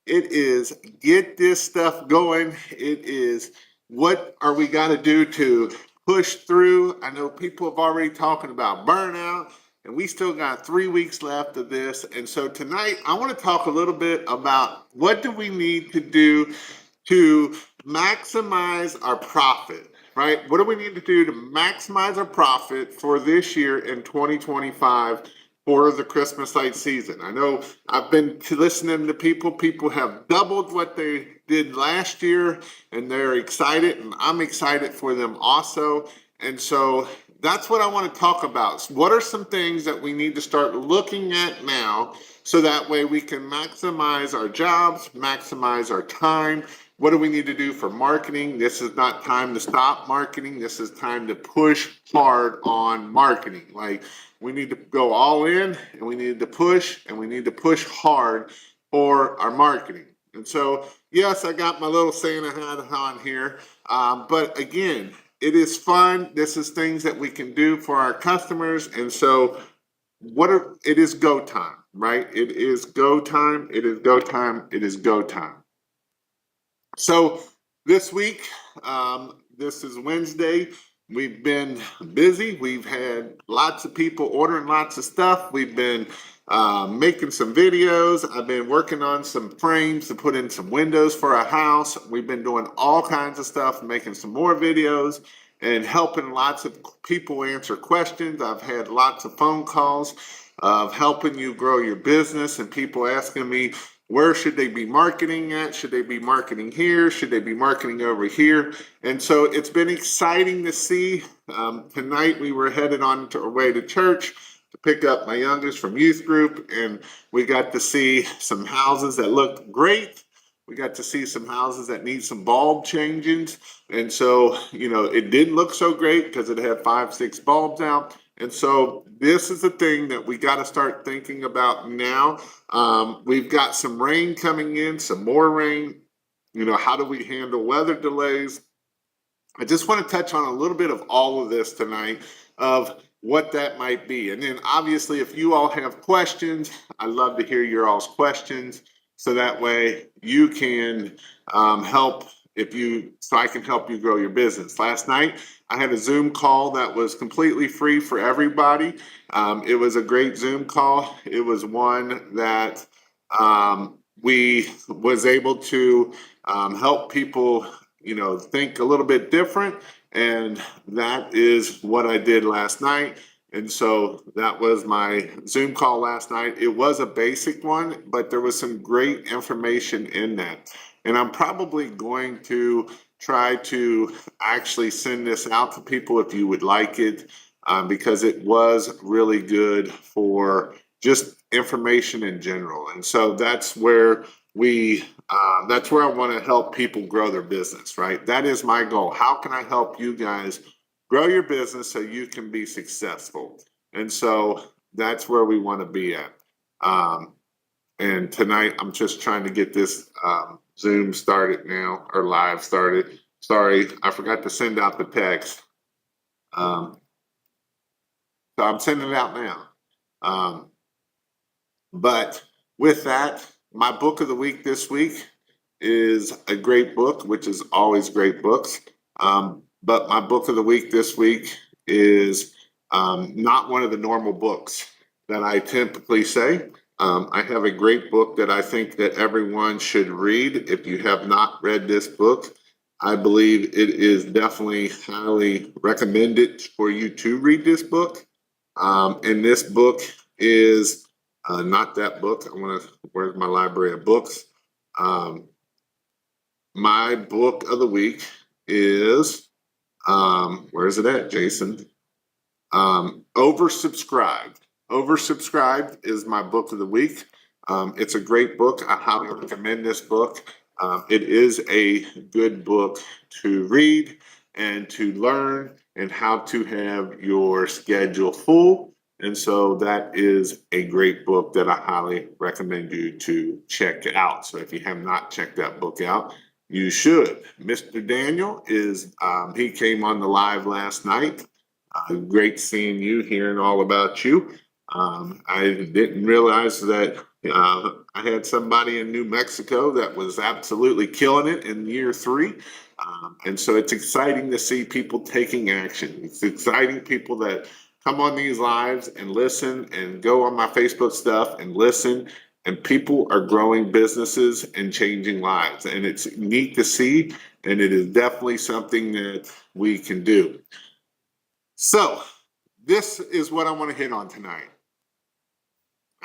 It is get this stuff going. It is what are we got to do to push through. I know people have already talking about burnout, and we still got 3 weeks left of this. And so tonight, I want to talk a little bit about what do we need to do to maximize our profit, right? What do we need to do to maximize our profit for this year in 2025 for the Christmas light season? I know I've been listening to people have doubled what they did last year, and they're excited, and I'm excited for them also. And so that's what I want to talk about. What are some things that we need to start looking at now so that way we can maximize our jobs, maximize our time? What do we need to do for marketing? This is not time to stop marketing. This is time to push hard on marketing. Like, we need to go all in, and we need to push, and we need to push hard for our marketing. And so, yes, I got my little Santa hat on here. But again, it is fun. This is things that we can do for our customers. And so it is go time, right? It is go time. It is go time. It is go time. So this week, this is Wednesday. We've been busy. We've had lots of people ordering lots of stuff. We've been making some videos. I've been working on some frames to put in some windows for our house. We've been doing all kinds of stuff, making some more videos and helping lots of people answer questions. I've had lots of phone calls of helping you grow your business and people asking me, where should they be marketing at? Should they be marketing here? Should they be marketing over here? And so it's been exciting to see. Tonight we were headed on our way to church to pick up my youngest from youth group, and we got to see some houses that looked great. We got to see some houses that need some bulb changings. And so, it didn't look so great because it had 5-6 bulbs out. And so this is the thing that we got to start thinking about now. We've got some rain coming in, some more rain. How do we handle weather delays? I just want to touch on a little bit of all of this tonight of what that might be. And then obviously, if you all have questions, I'd love to hear your all's questions. So that way you can help so I can help you grow your business. Last night, I had a Zoom call that was completely free for everybody. It was a great Zoom call. It was one that we was able to help people, think a little bit different. And that is what I did last night. And so that was my Zoom call last night. It was a basic one, but there was some great information in that. And I'm probably going to try to actually send this out to people if you would like it, because it was really good for just information in general. And so that's where that's where I want to help people grow their business, right? That is my goal. How can I help you guys grow your business so you can be successful? And so that's where we want to be at. And tonight, I'm just trying to get this Zoom started now, or live started. Sorry, I forgot to send out the text. So I'm sending it out now. But with that, my book of the week this week is a great book, which is always great books. But my book of the week this week is not one of the normal books that I typically say. I have a great book that I think that everyone should read. If you have not read this book, I believe it is definitely highly recommended for you to read this book. And this book is not that book. Where's my library of books? My book of the week is, where's it at, Jason? Oversubscribed. Oversubscribed is my book of the week. It's a great book. I highly recommend this book. It is a good book to read and to learn and how to have your schedule full. And so that is a great book that I highly recommend you to check out. So if you have not checked that book out, you should. Mr. Daniel he came on the live last night. Great seeing you, hearing all about you. I didn't realize that I had somebody in New Mexico that was absolutely killing it in year three. And so it's exciting to see people taking action. It's exciting people that come on these lives and listen and go on my Facebook stuff and listen. And people are growing businesses and changing lives. And it's neat to see. And it is definitely something that we can do. So, this is what I want to hit on tonight.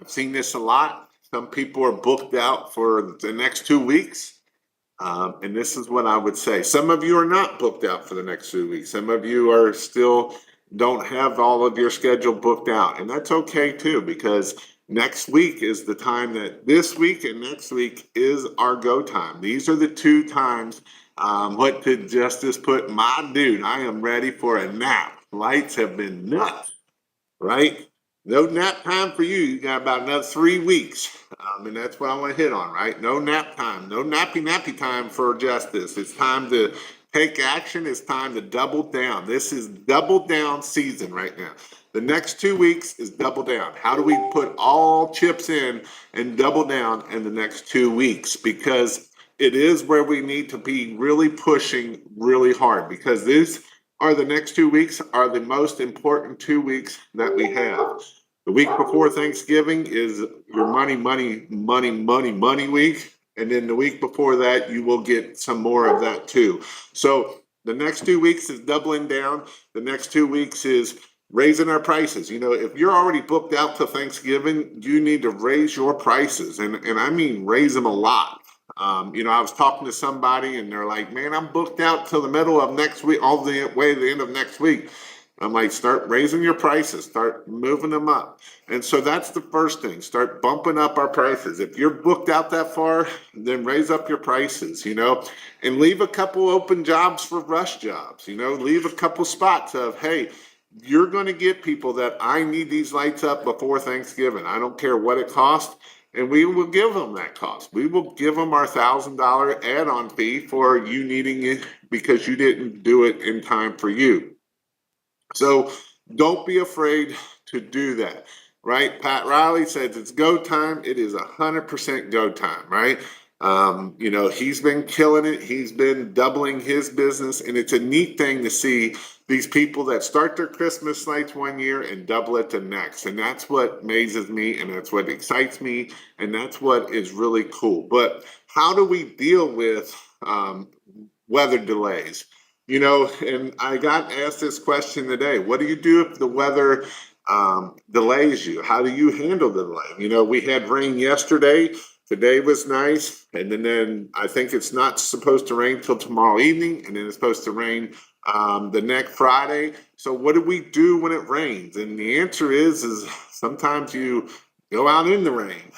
I've seen this a lot. Some people are booked out for the next 2 weeks. And this is what I would say. Some of you are not booked out for the next 2 weeks. Some of you are still don't have all of your schedule booked out. And that's okay too, because next week is the time that this week and next week is our go time. These are the two times. What did Justice put? My dude, I am ready for a nap. Lights have been nuts, right? No nap time for you. You got about another 3 weeks. And that's what I want to hit on, right? No nap time, no nappy time for Justice. It's time to take action. It's time to double down. This is double down season right now. The next 2 weeks is double down. How do we put all chips in and double down in the next 2 weeks? Because it is where we need to be really pushing really hard, because this are the next 2 weeks are the most important 2 weeks that we have. The week before Thanksgiving is your money week. And then the week before that, you will get some more of that too. So the next 2 weeks is doubling down. The next 2 weeks is raising our prices. If you're already booked out to Thanksgiving, you need to raise your prices. And I mean, raise them a lot. I was talking to somebody and they're like, man, I'm booked out till the middle of next week, all the way to the end of next week. I'm like, start raising your prices, start moving them up. And so that's the first thing, start bumping up our prices. If you're booked out that far, then raise up your prices, and leave a couple open jobs for rush jobs, leave a couple spots of, hey, you're going to get people that I need these lights up before Thanksgiving. I don't care what it costs. And we will give them that cost. We will give them our $1,000 add-on fee for you needing it because you didn't do it in time for you. So don't be afraid to do that, right? Pat Riley says it's go time. It is 100% go time, right? He's been killing it. He's been doubling his business, and it's a neat thing to see these people that start their Christmas lights one year and double it the next. And that's what amazes me, and that's what excites me, and that's what is really cool. But how do we deal with weather delays? And I got asked this question today. What do you do if the weather delays you? How do you handle the delay? We had rain yesterday. Today was nice. And then I think it's not supposed to rain till tomorrow evening. And then it's supposed to rain the next Friday. So what do we do when it rains? And the answer is sometimes you go out in the rain.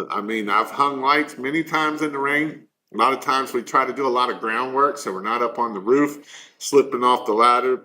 I mean, I've hung lights many times in the rain. A lot of times we try to do a lot of groundwork, so we're not up on the roof, slipping off the ladder.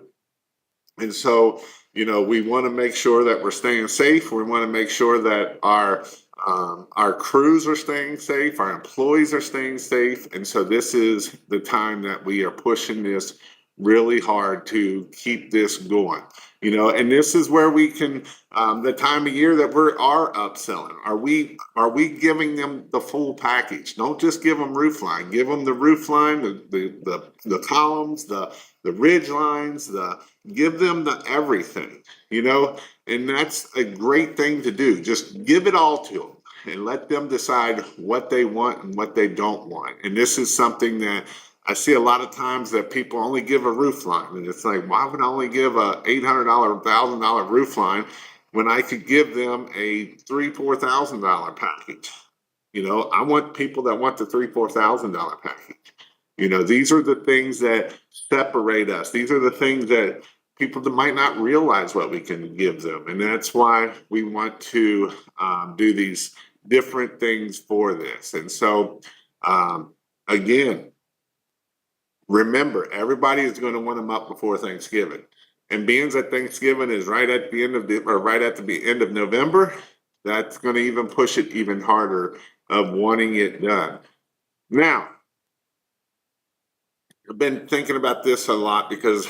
And so, we want to make sure that we're staying safe. We want to make sure that our crews are staying safe, our employees are staying safe. And so this is the time that we are pushing this really hard to keep this going. And this is where we can, the time of year that we are upselling. Are we giving them the full package? Don't just give them roof line. Give them the roof line, the columns, the ridge lines, give them the everything. And that's a great thing to do. Just give it all to them and let them decide what they want and what they don't want. And this is something that I see a lot of times that people only give a roof line. And it's like, why would I only give a $800, $1,000 roof line when I could give them a $3,000, $4,000 package? I want people that want the $3,000, $4,000 package. These are the things that separate us. These are the things that people that might not realize what we can give them. And that's why we want to do these different things for this. And so, again, remember, everybody is going to want them up before Thanksgiving. And being that Thanksgiving is right at the end of the end of November, that's going to even push it even harder of wanting it done. Now, I've been thinking about this a lot because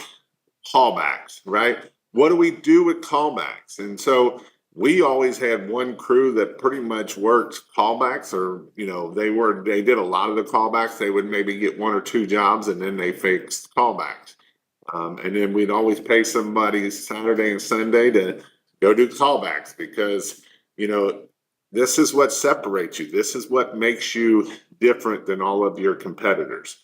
callbacks, right? What do we do with callbacks? And so we always had one crew that pretty much worked callbacks, or they did a lot of the callbacks. They would maybe get one or two jobs and then they fixed callbacks. And then we'd always pay somebody Saturday and Sunday to go do callbacks, because you know this is what separates you. This is what makes you different than all of your competitors.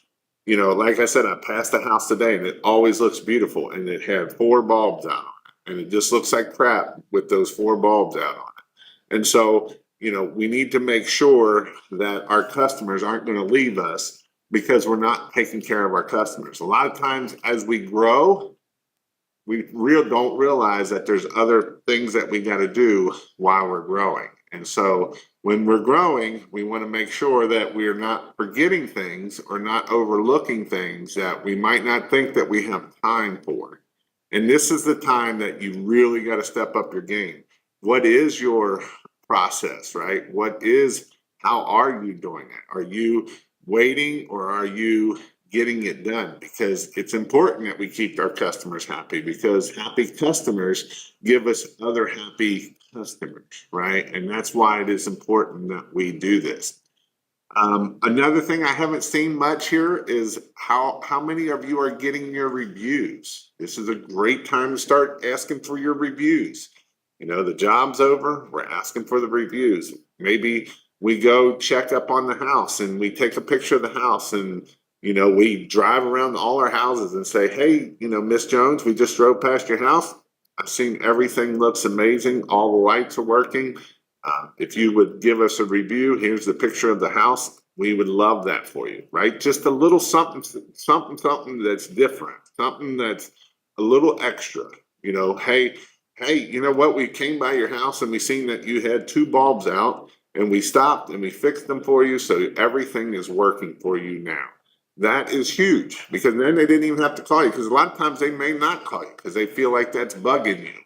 Like I said, I passed the house today and it always looks beautiful, and it had four bulbs out on it, and it just looks like crap with those four bulbs out on it. And so, we need to make sure that our customers aren't going to leave us because we're not taking care of our customers. A lot of times as we grow, we don't realize that there's other things that we got to do while we're growing. And so when we're growing, we want to make sure that we're not forgetting things or not overlooking things that we might not think that we have time for. And this is the time that you really got to step up your game. What is your process, right? How are you doing it? Are you waiting, or are you getting it done? Because it's important that we keep our customers happy, because happy customers give us other happy customers, right? And that's why it is important that we do this. Another thing I haven't seen much here is how many of you are getting your reviews. This is a great time to start asking for your reviews. The job's over, we're asking for the reviews. Maybe we go check up on the house and we take a picture of the house, and we drive around all our houses and say, hey, Miss Jones, we just drove past your house. I've seen everything looks amazing. All the lights are working. If you would give us a review, here's the picture of the house. We would love that for you, right? Just a little something that's different, something that's a little extra. Hey, you know what? We came by your house and we seen that you had two bulbs out, and we stopped and we fixed them for you, so everything is working for you now. That is huge, because then they didn't even have to call you, because a lot of times they may not call you because they feel like that's bugging you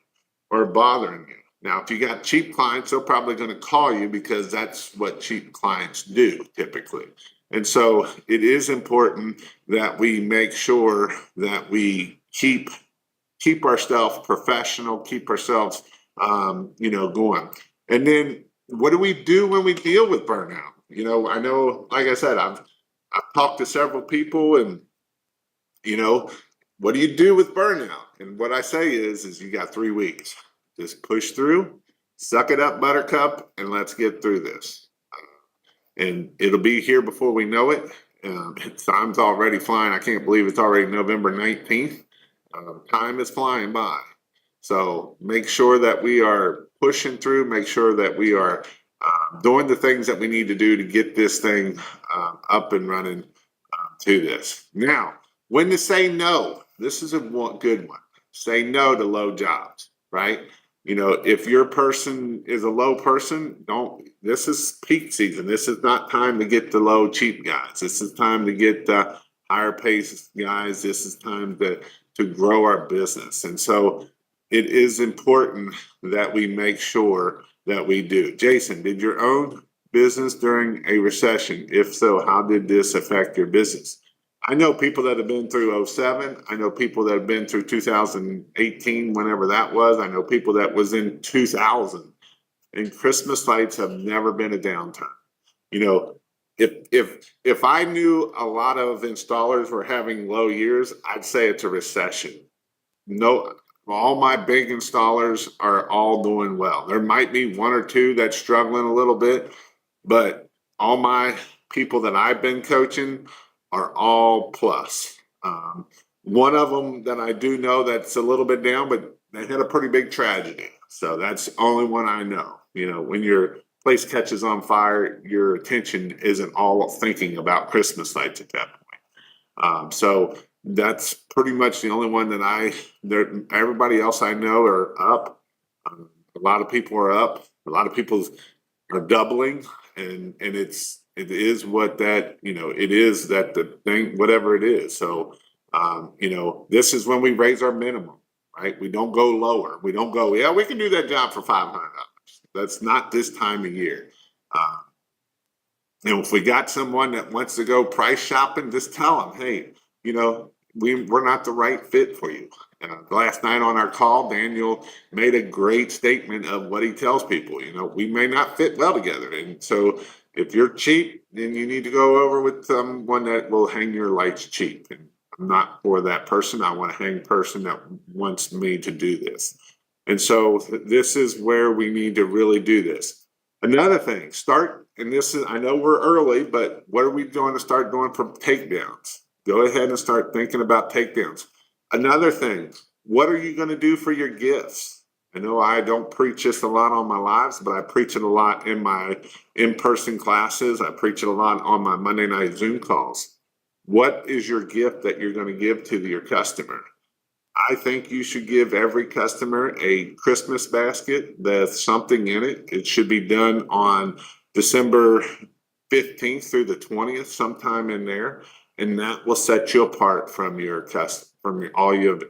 or bothering you. Now, if you got cheap clients, they're probably going to call you because that's what cheap clients do typically. And so it is important that we make sure that we keep ourselves professional, keep ourselves, going. And then what do we do when we deal with burnout? I know, like I said, I've talked to several people, and what do you do with burnout? And what I say is you got 3 weeks. Just push through, suck it up, buttercup, and let's get through this. And it'll be here before we know it. Time's already flying. I can't believe it's already November 19th. Time is flying by. So make sure that we are pushing through, make sure that we are doing the things that we need to do to get this thing up and running to this. Now, when to say no, this is a good one. Say no to low jobs, right? If your person is a low person, this is peak season. This is not time to get the low, cheap guys. This is time to get the higher pace guys. This is time to grow our business. And so it is important that we make sure that we do. Jason, did your own business during a recession? If so, how did this affect your business? I know people that have been through 07. I know people that have been through 2018, whenever that was. I know people that was in 2000. And Christmas lights have never been a downtime. If I knew a lot of installers were having low years, I'd say it's a recession. No, all my big installers are all doing well. There might be one or two that's struggling a little bit, but all my people that I've been coaching are all plus. One of them that I do know that's a little bit down, but they had a pretty big tragedy. So that's the only one I know. When your place catches on fire, your attention isn't all thinking about Christmas lights at that point. So that's pretty much the only one that everybody else I know are up. A lot of people are up. A lot of people are doubling, and it is what that, it is that the thing, whatever it is. So, this is when we raise our minimum, right? We don't go lower. We don't go, yeah, we can do that job for $500. That's not this time of year. If we got someone that wants to go price shopping, just tell them, hey, we're not the right fit for you. Last night on our call, Daniel made a great statement of what he tells people. We may not fit well together, and so if you're cheap, then you need to go over with someone that will hang your lights cheap. And I'm not for that person. I want to hang a person that wants me to do this. And so this is where we need to really do this. Another thing, and this is, I know we're early, but what are we going to start doing for takedowns? Go ahead and start thinking about takedowns. Another thing, what are you going to do for your gifts? I know I don't preach this a lot on my lives, but I preach it a lot in my in-person classes. I preach it a lot on my Monday night Zoom calls. What is your gift that you're going to give to your customer? I think you should give every customer a Christmas basket that's something in it. It should be done on December 15th through the 20th, sometime in there. And that will set you apart from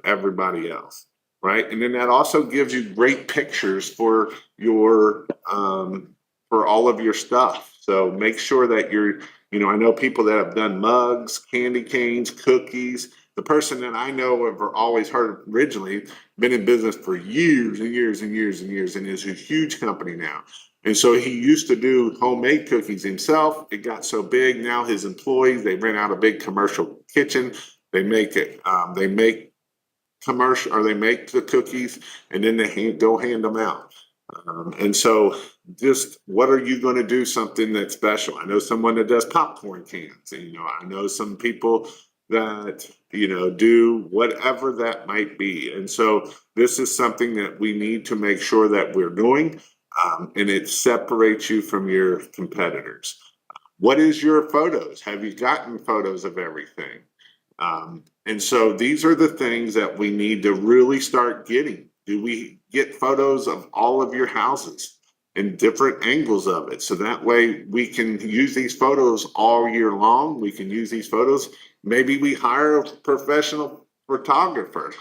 everybody else. Right. And then that also gives you great pictures for for all of your stuff. So make sure that I know people that have done mugs, candy canes, cookies. The person that I know have always heard originally been in business for years and years and years and years, and is a huge company now. And so he used to do homemade cookies himself. It got so big now his employees, they rent out a big commercial kitchen. They make it. They make they make the cookies, and then they go hand them out. And so just what are you going to do something that's special? I know someone that does popcorn cans. I know some people that, do whatever that might be. And so this is something that we need to make sure that we're doing, and it separates you from your competitors. What is your photos? Have you gotten photos of everything? And so these are the things that we need to really start getting. Do we get photos of all of your houses and different angles of it? So that way we can use these photos all year long. We can use these photos. Maybe we hire a professional photographer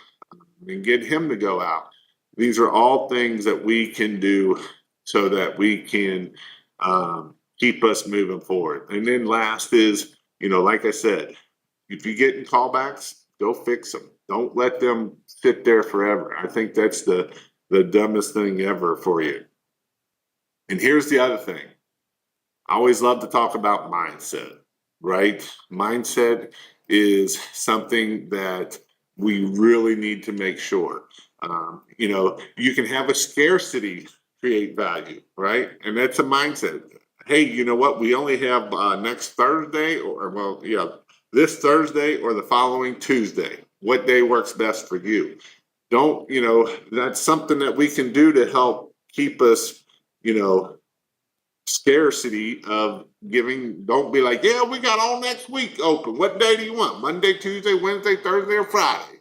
and get him to go out. These are all things that we can do so that we can keep us moving forward. And then last is, like I said, if you get in callbacks, go fix them. Don't let them sit there forever. I think that's the dumbest thing ever for you. And here's the other thing. I always love to talk about mindset, right? Mindset is something that we really need to make sure. You can have a scarcity create value, right? And that's a mindset. Hey, you know what? We only have next Thursday, this Thursday or the following Tuesday. What day works best for you? That's something that we can do to help keep us, scarcity of giving. Don't be like, yeah, we got all next week open. What day do you want? Monday, Tuesday, Wednesday, Thursday, or Friday?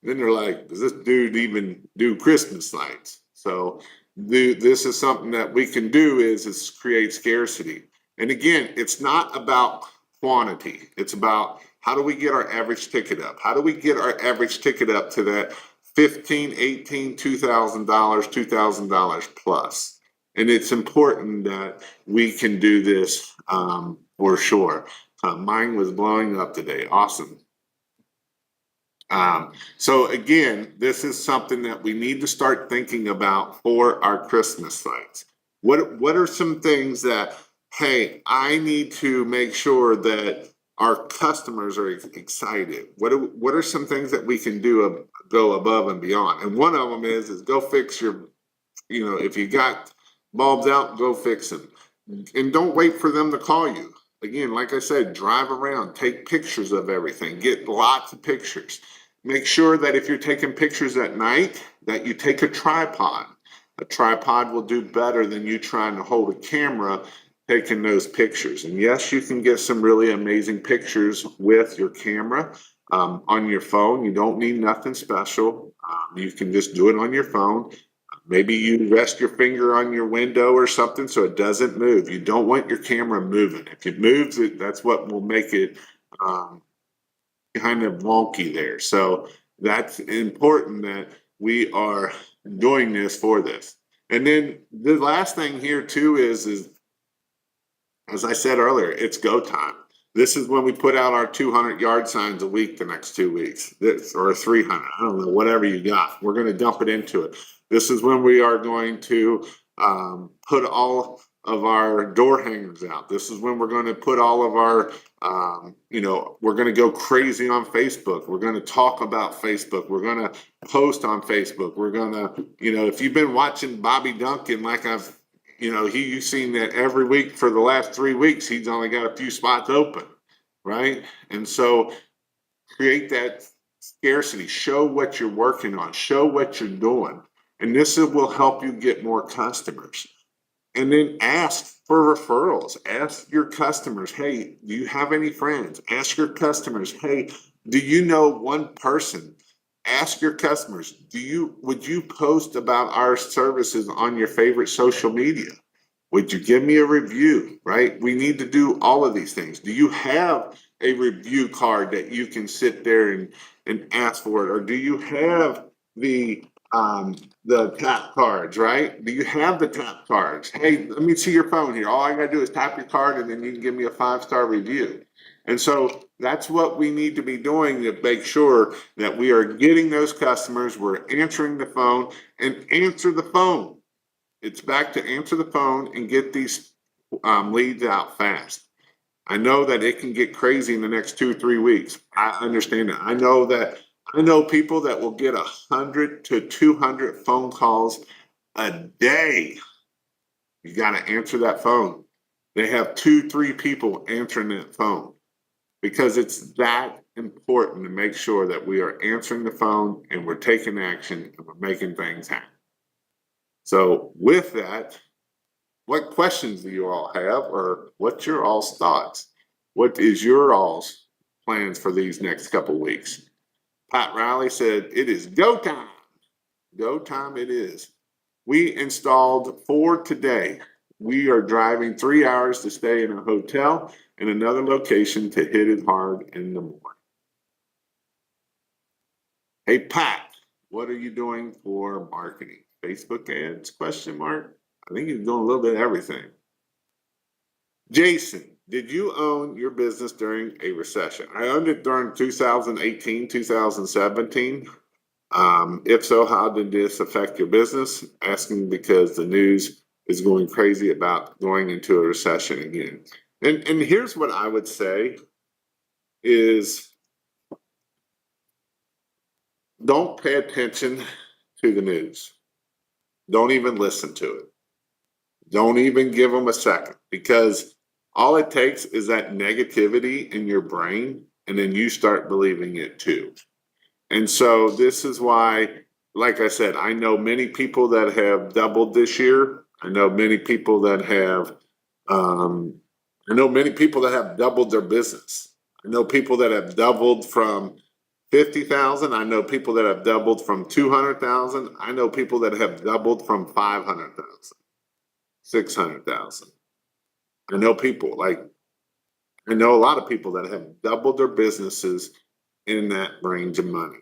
Then they're like, does this dude even do Christmas lights? So this is something that we can do is create scarcity. And again, it's not about quantity. It's about how do we get our average ticket up? How do we get our average ticket up to that $15, $18, $2,000, $2,000 plus? And it's important that we can do this for sure. Mine was blowing up today. Awesome. So again, this is something that we need to start thinking about for our Christmas lights. What are some things that, hey, I need to make sure that our customers are excited? What are some things that we can do go above and beyond? And one of them is go fix your, if you got bulbs out, go fix them. And don't wait for them to call you. Again, like I said, drive around, take pictures of everything, get lots of pictures. Make sure that if you're taking pictures at night, that you take a tripod. A tripod will do better than you trying to hold a camera taking those pictures. And yes, you can get some really amazing pictures with your camera on your phone. You don't need nothing special. You can just do it on your phone. Maybe you rest your finger on your window or something so it doesn't move. You don't want your camera moving. If it moves, that's what will make it kind of wonky there. So that's important that we are doing this for this. And then the last thing here too is as I said earlier, it's go time. This is when we put out our 200-yard signs a week the next 2 weeks, or 300, I don't know, whatever you got. We're going to dump it into it. This is when we are going to put all of our door hangers out. This is when we're going to put all of our, we're going to go crazy on Facebook. We're going to talk about Facebook. We're going to post on Facebook. We're going to, if you've been watching Bobby Duncan, like you've seen that every week for the last 3 weeks, he's only got a few spots open, right? And so create that scarcity, show what you're working on, show what you're doing. And this will help you get more customers. And then ask for referrals. Ask your customers, hey, do you have any friends? Ask your customers, hey, do you know one person? Ask your customers, would you post about our services on your favorite social media? Would you give me a review, right? We need to do all of these things. Do you have a review card that you can sit there and ask for it? Or do you have the tap cards, right? Do you have the tap cards? Hey, let me see your phone here. All I gotta do is tap your card and then you can give me a 5-star review. And so that's what we need to be doing to make sure that we are getting those customers, we're answering the phone, and answer the phone. It's back to answer the phone and get these leads out fast. I know that it can get crazy in the next 2-3 weeks. I understand that. I know people that will get 100 to 200 phone calls a day. You got to answer that phone. They have 2-3 people answering that phone because it's that important to make sure that we are answering the phone and we're taking action and we're making things happen. So with that, what questions do you all have, or what's your all's thoughts? What is your all's plans for these next couple weeks? Pat Riley said, it is go time. Go time it is. We installed 4 today. We are driving 3 hours to stay in a hotel in another location to hit it hard in the morning. Hey, Pat, what are you doing for marketing? Facebook ads, question mark? I think he's doing a little bit of everything. Jason, did you own your business during a recession? I owned it during 2018, 2017. If so, how did this affect your business? Asking because the news is going crazy about going into a recession again. And here's what I would say is don't pay attention to the news. Don't even listen to it. Don't even give them a second, because all it takes is that negativity in your brain, and then you start believing it too. And so this is why, like I said, I know many people that have doubled this year. I know many people that have, doubled their business. I know people that have doubled from 50,000. I know people that have doubled from 200,000. I know people that have doubled from 500,000, 600,000. I know a lot of people that have doubled their businesses in that range of money.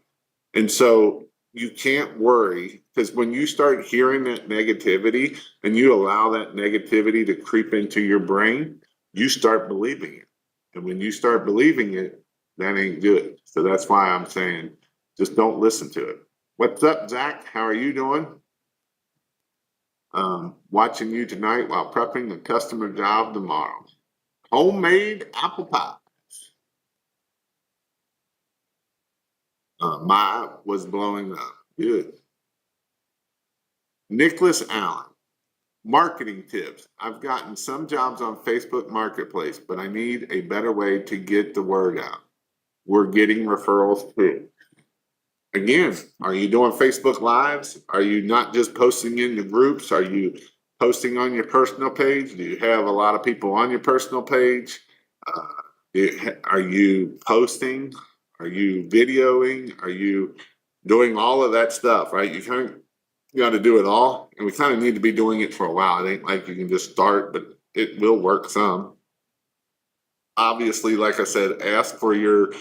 And so you can't worry, because when you start hearing that negativity and you allow that negativity to creep into your brain, you start believing it. And when you start believing it, that ain't good. So that's why I'm saying just don't listen to it. What's up, Zach? How are you doing? Watching you tonight while prepping a customer job tomorrow. Homemade apple pie. My was blowing up. Good. Nicholas Allen. Marketing tips. I've gotten some jobs on Facebook Marketplace, but I need a better way to get the word out. We're getting referrals too. Again, are you doing Facebook Lives? Are you not just posting in the groups? Are you posting on your personal page? Do you have a lot of people on your personal page? Are you posting? Are you videoing? Are you doing all of that stuff, right? You got to do it all. And we kind of need to be doing it for a while. It ain't like you can just start, but it will work some. Obviously, like I said, ask for your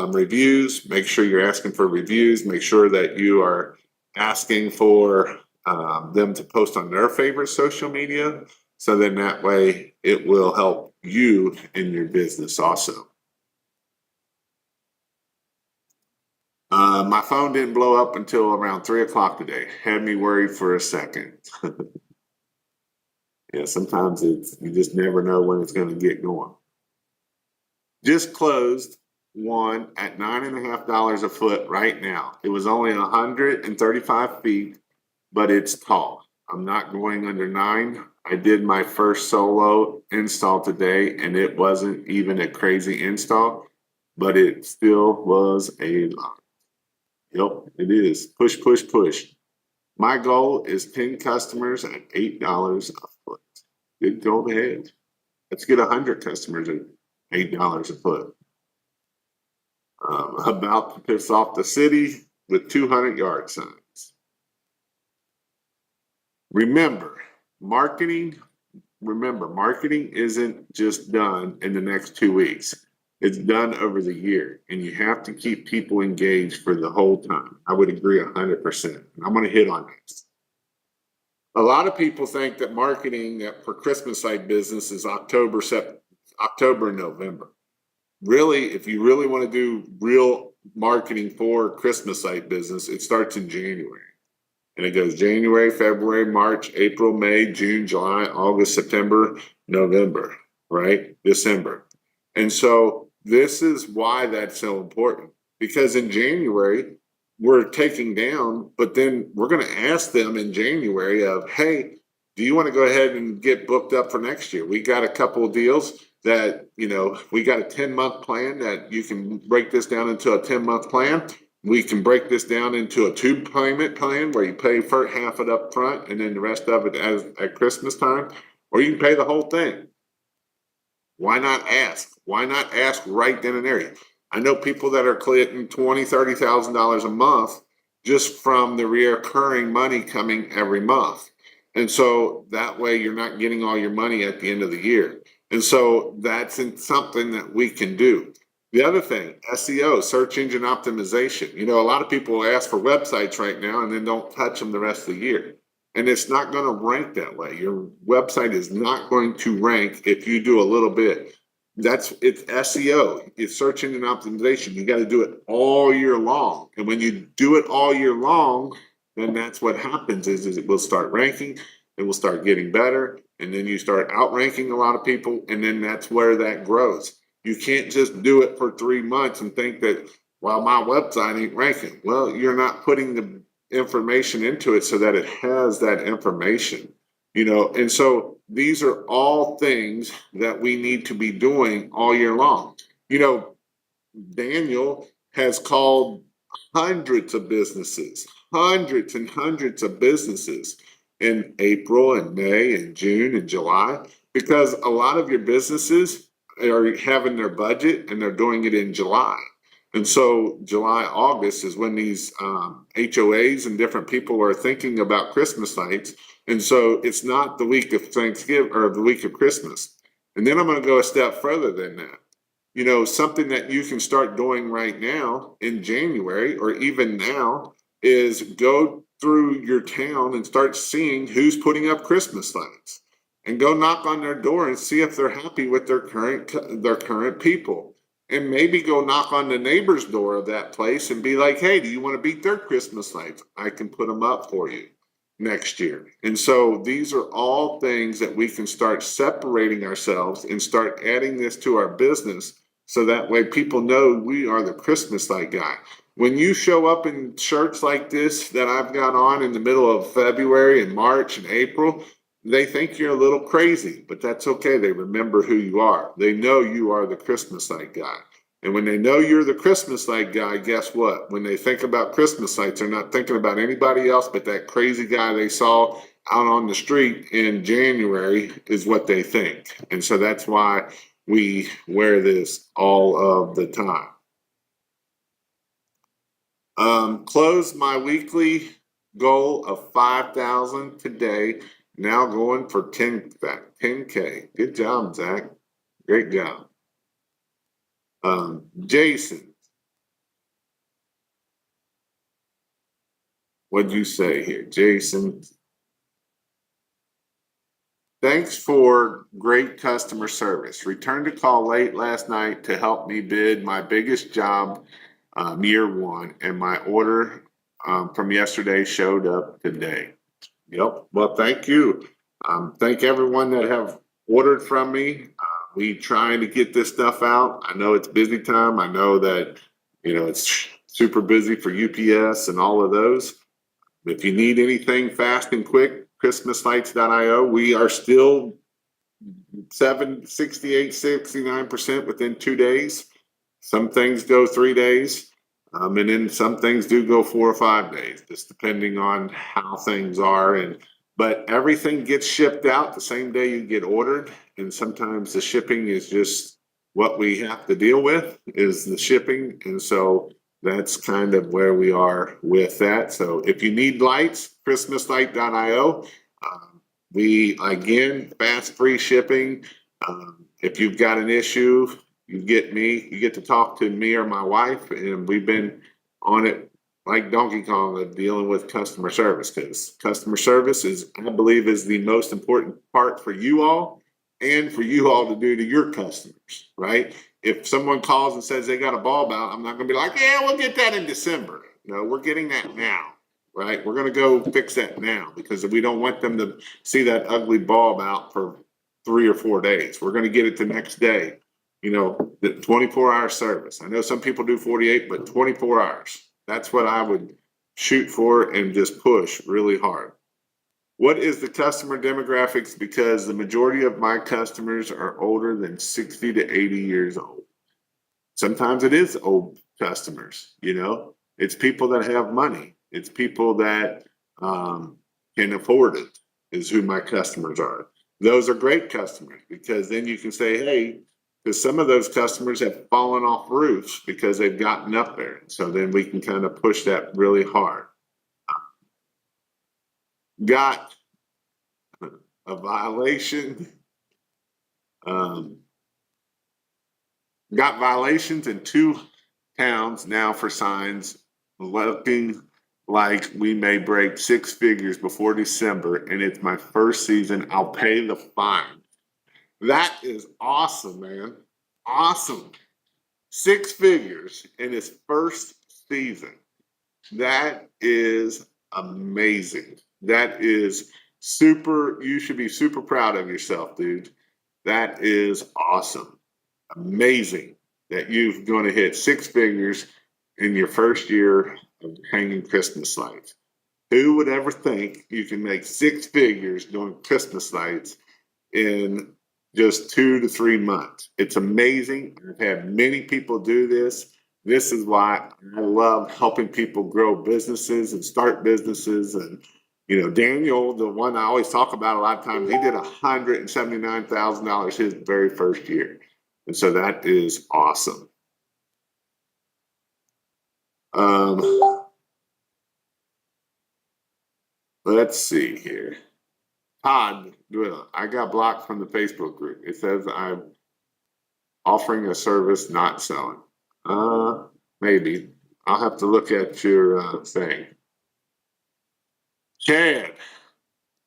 reviews. Make sure you're asking for reviews. Make sure that you are asking for them to post on their favorite social media. So then that way it will help you and your business also. My phone didn't blow up until around 3 o'clock today. Had me worried for a second. Yeah, sometimes you just never know when it's going to get going. Just closed one at $9.50 a foot right now. It was only 135 feet, but it's tall. I'm not going under 9. I did my first solo install today, and it wasn't even a crazy install, but it still was a lot. Yep, it is. Push, push, push. My goal is 10 customers at $8 a foot. Good goal ahead. Let's get 100 customers at $8 a foot. About to piss off the city with 200 yard signs. Remember, marketing marketing isn't just done in the next 2 weeks. It's done over the year, and you have to keep people engaged for the whole time. I would agree 100%. I'm going to hit on this. A lot of people think that marketing for Christmas light business is October, and November. Really, if you really want to do real marketing for Christmas light business, it starts in January. And it goes January, February, March, April, May, June, July, August, September, November, right? December. And so this is why that's so important, because in January, we're taking down, but then we're going to ask them in January of, hey, do you want to go ahead and get booked up for next year? We got a couple of deals that, we got a 10-month plan that you can break this down into a 10-month plan. We can break this down into a 2-payment plan where you pay for half it up front and then the rest of it at Christmas time, or you can pay the whole thing. Why not ask? Why not ask right then and there? I know people that are collecting $20,000, $30,000 a month just from the reoccurring money coming every month. And so that way you're not getting all your money at the end of the year. And so that's something that we can do. The other thing, SEO, search engine optimization. A lot of people ask for websites right now and then don't touch them the rest of the year. And it's not going to rank that way. Your website is not going to rank if you do a little bit. It's SEO. It's search engine optimization. You got to do it all year long. And when you do it all year long, then that's what happens is it will start ranking. It will start getting better. And then you start outranking a lot of people. And then that's where that grows. You can't just do it for 3 months and think that, well, my website ain't ranking. Well, you're not putting the information into it so that it has that information, and so these are all things that we need to be doing all year long. Daniel has called hundreds and hundreds of businesses in April and May and June and July, because a lot of your businesses are having their budget and they're doing it in July. And so July, August is when these HOAs and different people are thinking about Christmas lights. And so it's not the week of Thanksgiving or the week of Christmas. And then I'm going to go a step further than that. Something that you can start doing right now in January or even now is go through your town and start seeing who's putting up Christmas lights and go knock on their door and see if they're happy with their current people. And maybe go knock on the neighbor's door of that place and be like, hey, do you want to beat their Christmas lights? I can put them up for you next year. And so these are all things that we can start separating ourselves and start adding this to our business. So that way people know we are the Christmas light guy. When you show up in shirts like this that I've got on in the middle of February and March and April, they think you're a little crazy, but that's okay. They remember who you are. They know you are the Christmas light guy. And when they know you're the Christmas light guy, guess what? When they think about Christmas lights, they're not thinking about anybody else but that crazy guy they saw out on the street in January is what they think. And so that's why we wear this all of the time. Close my weekly goal of 5,000 today. Now going for 10K. Good job, Zach. Great job. Jason, what'd you say here? Jason, Thanks for great customer service. Returned a call late last night to help me bid my biggest job, year one, and my order from yesterday showed up today. Yep. Well, thank you. Thank everyone that have ordered from me. We trying to get this stuff out. I know it's busy time. I know that, it's super busy for UPS and all of those. If you need anything fast and quick, christmaslights.io, we are still 69% within 2 days. Some things go 3 days, and then some things do go 4 or 5 days, just depending on how things are. But everything gets shipped out the same day you get ordered, and sometimes the shipping is just what we have to deal with is the shipping, and so that's kind of where we are with that. So if you need lights, christmaslight.io. We again fast free shipping. If you've got an issue, you get to talk to me or my wife, and we've been on it like Donkey Kong dealing with customer service, because customer service is, I believe, is the most important part for you all and for you all to do to your customers, right? If someone calls and says they got a bulb out, I'm not going to be like, yeah, we'll get that in December. No, we're getting that now, right? We're going to go fix that now because we don't want them to see that ugly bulb out for 3 or 4 days. We're going to get it the next day. The 24-hour service. I know some people do 48, but 24 hours. That's what I would shoot for and just push really hard. What is the customer demographics? Because the majority of my customers are older than 60 to 80 years old. Sometimes it is old customers, it's people that have money. It's people that can afford it is who my customers are. Those are great customers because then you can say, hey, because some of those customers have fallen off roofs because they've gotten up there. So then we can kind of push that really hard. Got a violation. Got violations in 2 towns now for signs looking like we may break 6 figures before December, and it's my first season. I'll pay the fine. That is awesome, man. Awesome. 6 figures in his first season. That is amazing. That is super. You should be super proud of yourself, dude. That is awesome. Amazing that you're going to hit 6 figures in your first year of hanging Christmas lights. Who would ever think you can make 6 figures doing Christmas lights in just 2 to 3 months? It's amazing. I've had many people do this. This is why I love helping people grow businesses and start businesses. And, Daniel, the one I always talk about a lot of times, he did $179,000 his very first year. And so that is awesome. Let's see here. Todd, I got blocked from the Facebook group. It says I'm offering a service, not selling. Maybe. I'll have to look at your thing. Chad,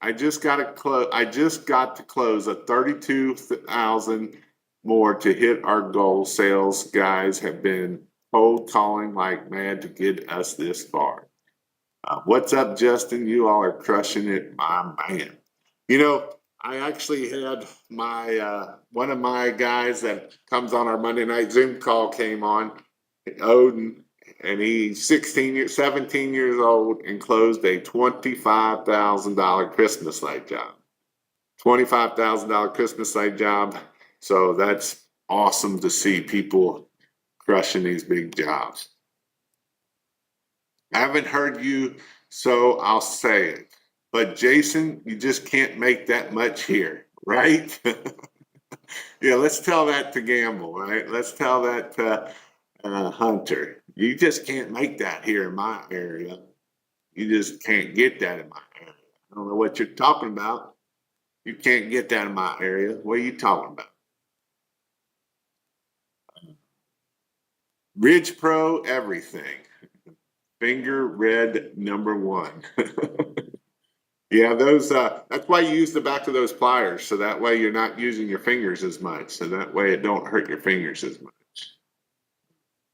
I just got to close a 32,000 more to hit our goal. Sales guys have been cold calling like mad to get us this far. What's up, Justin? You all are crushing it, my man. I actually had my one of my guys that comes on our Monday night Zoom call came on, Odin, and he's 17 years old and closed a $25,000 Christmas light job. $25,000 Christmas light job. So that's awesome to see people crushing these big jobs. I haven't heard you, so I'll say it. But Jason, you just can't make that much here, right? Yeah, let's tell that to Gamble, right? Let's tell that to Hunter. You just can't make that here in my area. You just can't get that in my area. I don't know what you're talking about. You can't get that in my area. What are you talking about? Ridge Pro everything. Finger red number 1. Yeah, those, that's why you use the back of those pliers, so that way you're not using your fingers as much, so that way it don't hurt your fingers as much,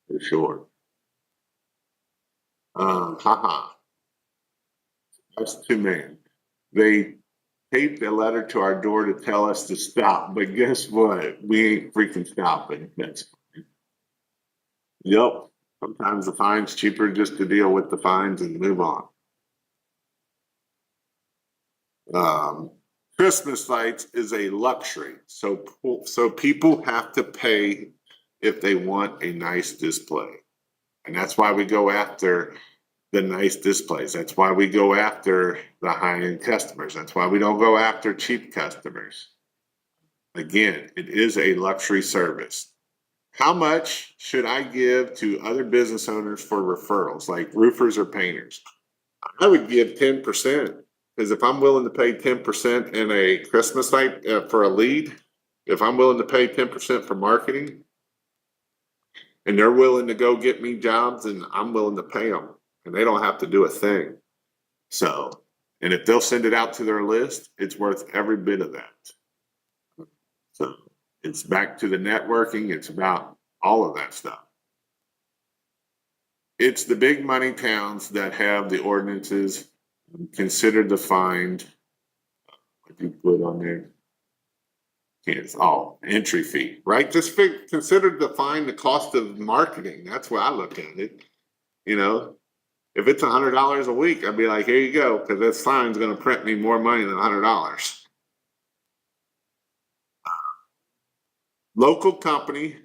for sure. Haha, that's too many. They taped a letter to our door to tell us to stop, but guess what? We ain't freaking stopping. That's, yep. Sometimes the fine's cheaper just to deal with the fines and move on. Um, Christmas lights is a luxury, so people have to pay if they want a nice display, and that's why we go after the nice displays. That's why we go after the high-end customers. That's why we don't go after cheap customers. Again, it is a luxury service. How much should I give to other business owners for referrals, like roofers or painters? I would give 10%, because if I'm willing to pay 10% in a Christmas light for a lead, if I'm willing to pay 10% for marketing, and they're willing to go get me jobs, and I'm willing to pay them, and they don't have to do a thing. So, and if they'll send it out to their list, it's worth every bit of that. So it's back to the networking. It's about all of that stuff. It's the big money towns that have the ordinances considered defined. What do you put on there? It's all entry fee, right? Just consider define the cost of marketing. That's where I look at it. You know, if it's $100 a week, I'd be like, here you go, because this sign's going to print me more money than $100. Local company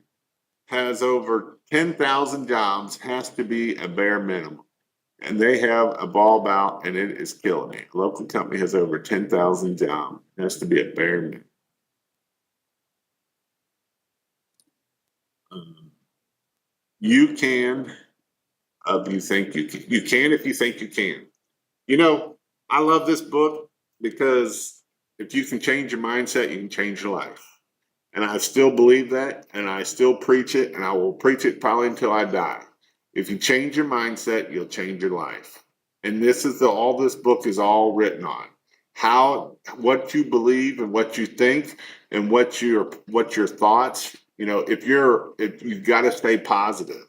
has over 10,000 jobs, has to be a bare minimum. And they have a bulb out, and it is killing it. Local company has over 10,000 jobs, has to be a bare minimum. You can, if you think you can. You can if you think you can. You know, I love this book because if you can change your mindset, you can change your life. And I still believe that, and I still preach it, and I will preach it probably until I die. If you change your mindset, you'll change your life. And this is all this book is all written on. How what you believe and what you think and what your thoughts, if you've got to stay positive.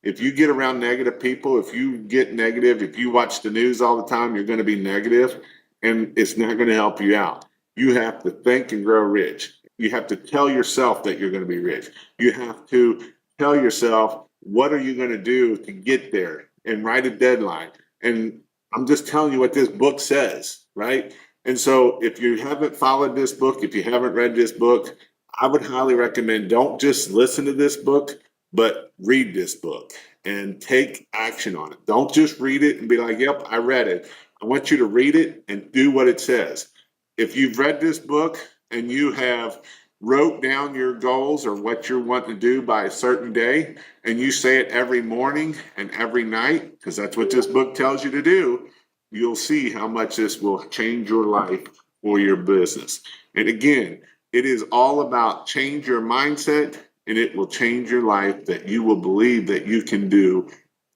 If you get around negative people, if you get negative, if you watch the news all the time, you're going to be negative, and it's not going to help you out. You have to think and grow rich. You have to tell yourself that you're going to be rich. You have to tell yourself, what are you going to do to get there, and write a deadline. And I'm just telling you what this book says, right? And so if you haven't followed this book, if you haven't read this book, I would highly recommend, don't just listen to this book, but read this book and take action on it. Don't just read it and be like, yep, I read it. I want you to read it and do what it says. If you've read this book and you have wrote down your goals or what you're wanting to do by a certain day, and you say it every morning and every night, because that's what this book tells you to do, you'll see how much this will change your life or your business. And again, it is all about change your mindset, and it will change your life, that you will believe that you can do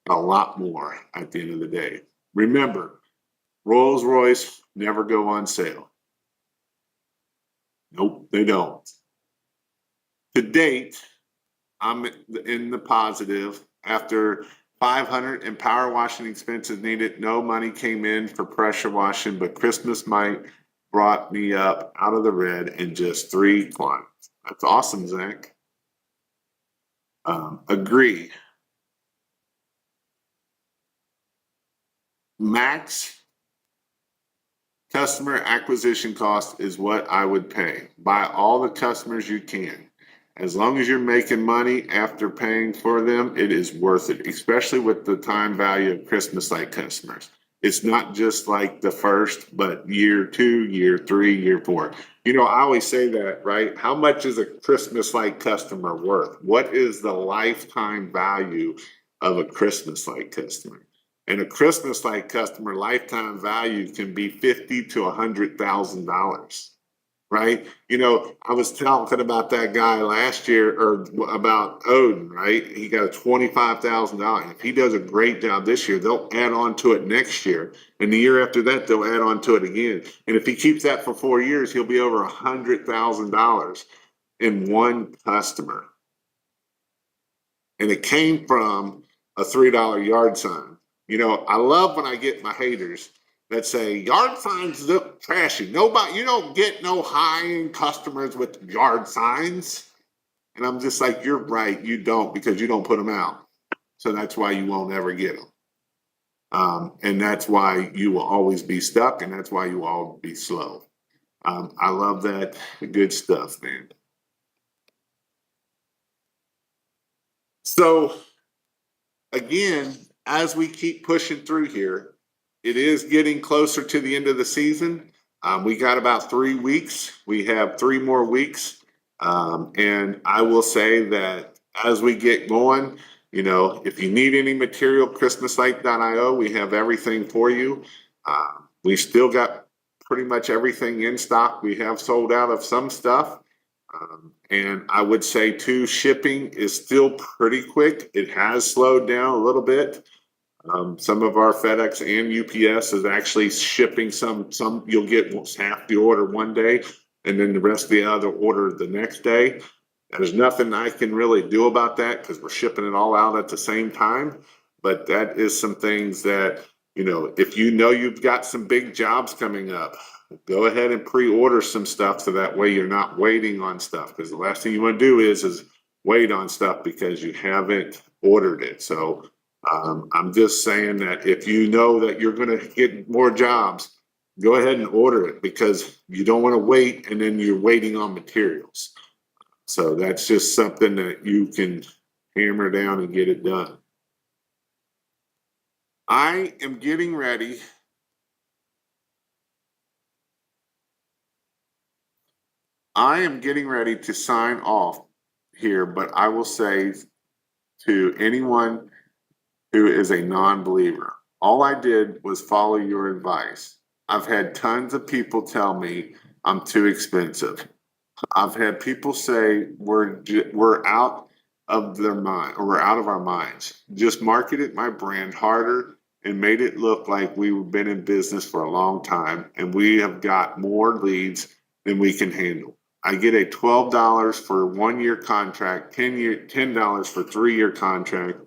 a lot more at the end of the day. Remember, Rolls Royce never go on sale. Nope, they don't. To date, I'm in the positive. After 500 in power washing expenses needed, no money came in for pressure washing, but Christmas might brought me up out of the red in just 3 clients. That's awesome, Zach. Agree. Max customer acquisition cost is what I would pay. Buy all the customers you can. As long as you're making money after paying for them, it is worth it, especially with the time value of Christmas light customers. It's not just like the first, but year 2, year 3, year 4. I always say that, right? How much is a Christmas light customer worth? What is the lifetime value of a Christmas light customer? And a Christmas light customer lifetime value can be $50,000 to $100,000, right? You know, I was talking about that guy last year, or about Odin, right? He got a $25,000. If he does a great job this year, they'll add on to it next year, and the year after that, they'll add on to it again. And if he keeps that for 4 years, he'll be over $100,000 in one customer. And it came from a $3 yard sign. You know, I love when I get my haters that say yard signs look trashy. Nobody, you don't get no high-end customers with yard signs. And I'm just like, you're right, you don't, because you don't put them out. So that's why you won't ever get them. And that's why you will always be stuck, and that's why you will always be slow. I love that. Good stuff, man. So again, as we keep pushing through here, it is getting closer to the end of the season. We got about 3 weeks. We have 3 more weeks. And I will say that as we get going, you know, if you need any material, ChristmasLight.io, we have everything for you. We still got pretty much everything in stock. We have sold out of some stuff. And I would say too, shipping is still pretty quick. It has slowed down a little bit. Some of our FedEx and UPS is actually shipping some you'll get half the order one day and then the rest of the other order the next day. There's nothing I can really do about that because we're shipping it all out at the same time. But that is some things that, you know, if you know you've got some big jobs coming up, go ahead and pre-order some stuff so that way you're not waiting on stuff. Because the last thing you want to do is wait on stuff because you haven't ordered it. So I'm just saying that if you know that you're going to get more jobs, go ahead and order it because you don't want to wait and then you're waiting on materials. So that's just something that you can hammer down and get it done. I am getting ready. I am getting ready to sign off here, but I will say to anyone who is a non-believer, all I did was follow your advice. I've had tons of people tell me I'm too expensive. I've had people say we're out of their mind or we're out of our minds. Just marketed my brand harder and made it look like we've been in business for a long time and we have got more leads than we can handle. I get a $12 for 1 year contract, $10 for 3 year contract,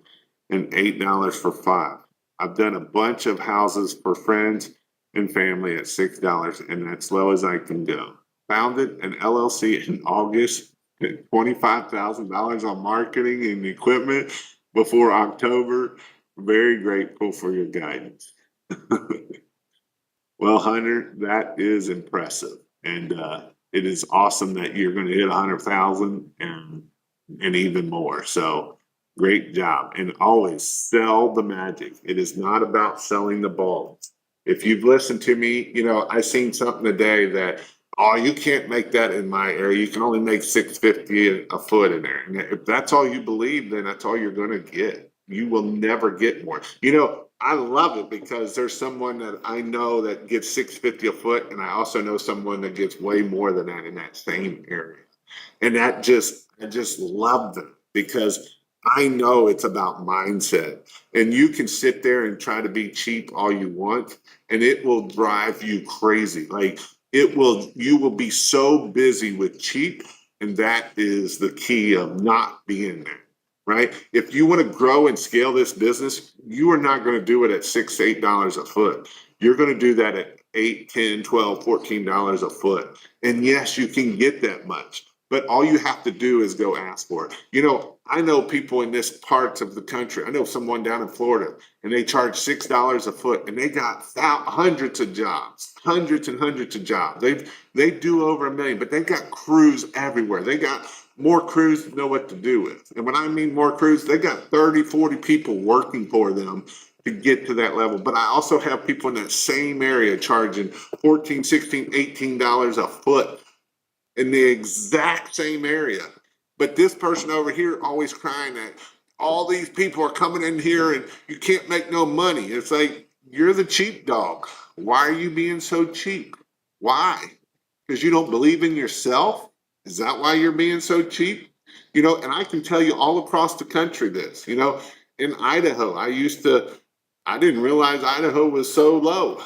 and $8 for 5. I've done a bunch of houses for friends and family at $6, and that's low as I can go. Founded an LLC in August, $25,000 on marketing and equipment before October. Very grateful for your guidance. Well, Hunter, that is impressive. And it is awesome that you're going to hit 100,000 and even more. So great job. And always sell the magic. It is not about selling the bulbs. If you've listened to me, you know, I seen something today that, oh, you can't make that in my area. You can only make 650 a foot in there. And if that's all you believe, then that's all you're going to get. You will never get more. You know, I love it because there's someone that I know that gets 650 a foot, and I also know someone that gets way more than that in that same area. And I just love them because I know it's about mindset. And you can sit there and try to be cheap all you want, and it will drive you crazy. Like you will be so busy with cheap, and that is the key of not being there. Right? If you want to grow and scale this business, you are not going to do it at $6, $8 a foot. You're going to do that at 8, 10, 12, $14 a foot. And yes, you can get that much, but all you have to do is go ask for it. You know, I know people in this parts of the country. I know someone down in Florida and they charge $6 a foot and they got hundreds of jobs, hundreds and hundreds of jobs. They do over 1 million, but they've got crews everywhere. They got more crews to know what to do with. And when I mean more crews, they got 30, 40 people working for them to get to that level. But I also have people in that same area charging $14, $16, $18 a foot in the exact same area. But this person over here always crying that all these people are coming in here and you can't make no money. It's like, you're the cheap dog. Why are you being so cheap? Why? Because you don't believe in yourself? Is that why you're being so cheap? And I can tell you all across the country this, in Idaho, I didn't realize Idaho was so low,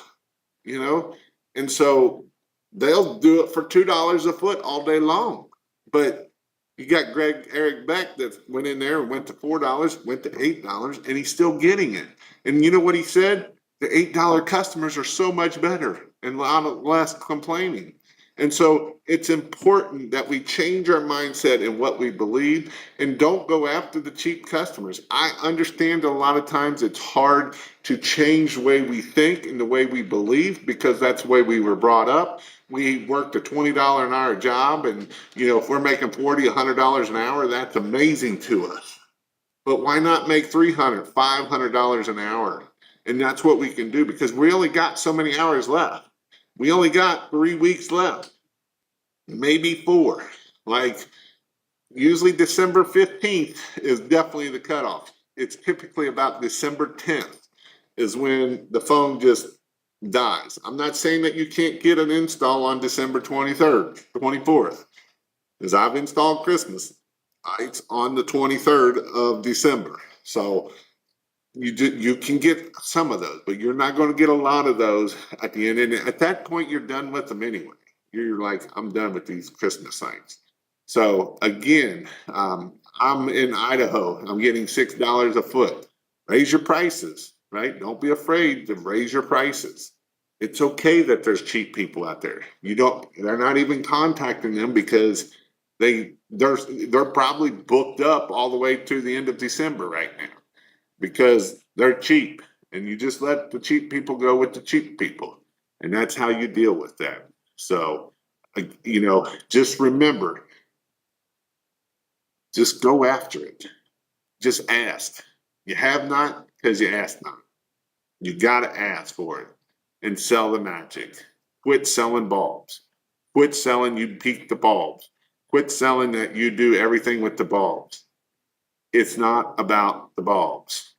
you know, and so they'll do it for $2 a foot all day long. But you got Eric Beck that went in there and went to $4, went to $8, and he's still getting it. And you know what he said? The $8 customers are so much better and a lot less complaining. And so it's important that we change our mindset in what we believe and don't go after the cheap customers. I understand a lot of times it's hard to change the way we think and the way we believe because that's the way we were brought up. We worked a $20 an hour job, and if we're making $40, $100 an hour, that's amazing to us. But why not make $300, $500 an hour? And that's what we can do because we only got so many hours left. We only got 3 weeks left, maybe 4. Like usually December 15th is definitely the cutoff. It's typically about December 10th is when the phone just dies. I'm not saying that you can't get an install on December 23rd, 24th, because I've installed Christmas lights on the 23rd of December. So you can get some of those, but you're not going to get a lot of those at the end. And at that point, you're done with them anyway. You're like, I'm done with these Christmas lights. So again, I'm in Idaho. I'm getting $6 a foot. Raise your prices, right? Don't be afraid to raise your prices. It's okay that there's cheap people out there. They're not even contacting them because they're probably booked up all the way to the end of December right now because they're cheap, and you just let the cheap people go with the cheap people, and that's how you deal with that. So, just remember, just go after it. Just ask. You have not because you ask not. You got to ask for it and sell the magic. Quit selling bulbs. Quit selling you peak the bulbs. Quit selling that you do everything with the bulbs. It's not about the bulbs.